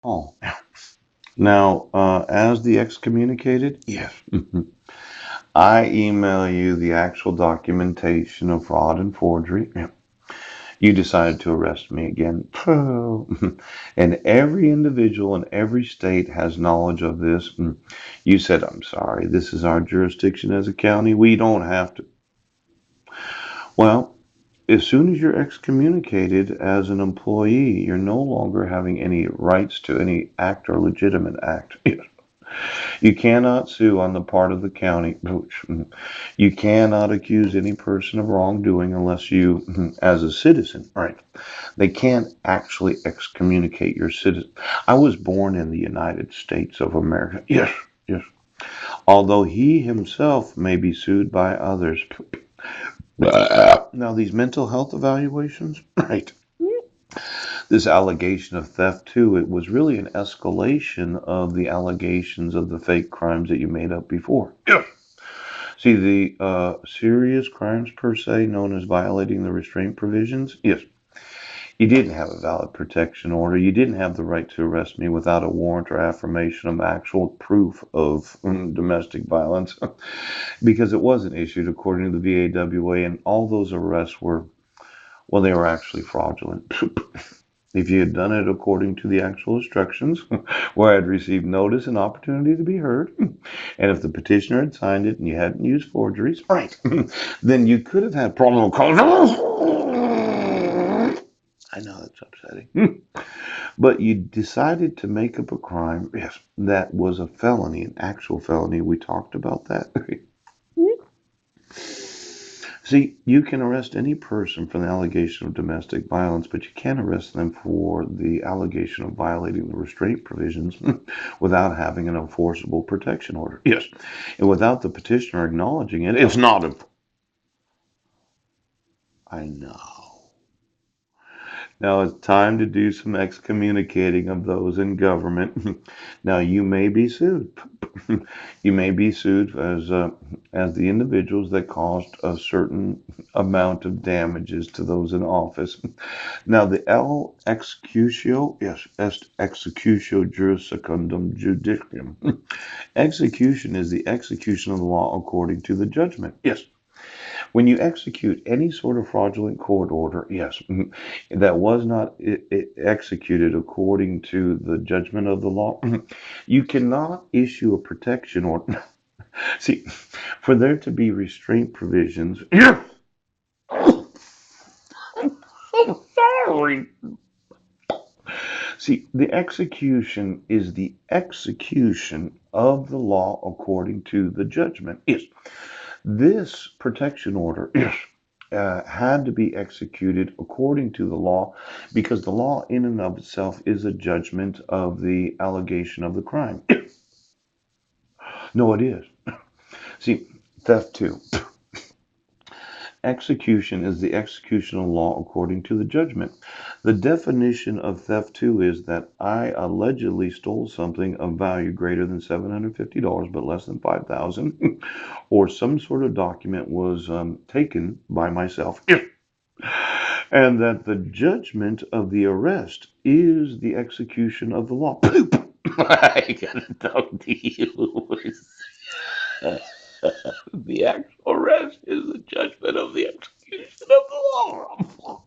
Oh, now, as the excommunicated, yes, I email you the actual documentation of fraud and forgery. Yeah. You decided to arrest me again. And every individual in every state has knowledge of this. You said, I'm sorry, this is our jurisdiction as a county. We don't have to. Well, as soon as you're excommunicated as an employee, you're no longer having any rights to any act or legitimate act. You cannot sue on the part of the county. You cannot accuse any person of wrongdoing unless you, as a citizen, right? They can't actually excommunicate your citizen. I was born in the United States of America. Yes, yes. Although he himself may be sued by others. Now, these mental health evaluations, right? This allegation of theft, too, it was really an escalation of the allegations of the fake crimes that you made up before. Yeah. See, the serious crimes per se, known as violating the restraint provisions, yes, you didn't have a valid protection order. You didn't have the right to arrest me without a warrant or affirmation of actual proof of domestic violence because it wasn't issued according to the VAWA, and all those arrests were, well, they were actually fraudulent. If you had done it according to the actual instructions, where I had received notice and opportunity to be heard, and if the petitioner had signed it and you hadn't used forgeries, right, then you could have had probable cause. I know that's upsetting. But you decided to make up a crime, yes, that was a felony, an actual felony. We talked about that. See, you can arrest any person for the allegation of domestic violence, but you can't arrest them for the allegation of violating the restraint provisions without having an enforceable protection order. Yes. And without the petitioner acknowledging it, it's not a. I know. Now it's time to do some excommunicating of those in government. Now you may be sued. You may be sued as the individuals that caused a certain amount of damages to those in office. Now the L executio, yes, est executio juris secundum judicium. Execution is the execution of the law according to the judgment. Yes. When you execute any sort of fraudulent court order, yes, that was not executed according to the judgment of the law, you cannot issue a protection order. See, for there to be restraint provisions, so sorry. See, the execution is the execution of the law according to the judgment. Yes, this protection order had to be executed according to the law because the law in and of itself is a judgment of the allegation of the crime. No, it is. See, theft too. Execution is the execution of law according to the judgment. The definition of theft too is that I allegedly stole something of value greater than $750 but less than 5,000, or some sort of document was taken by myself. And that the judgment of the arrest is the execution of the law. Poop! I gotta talk to you. The actual arrest is the judgment of the execution of the law.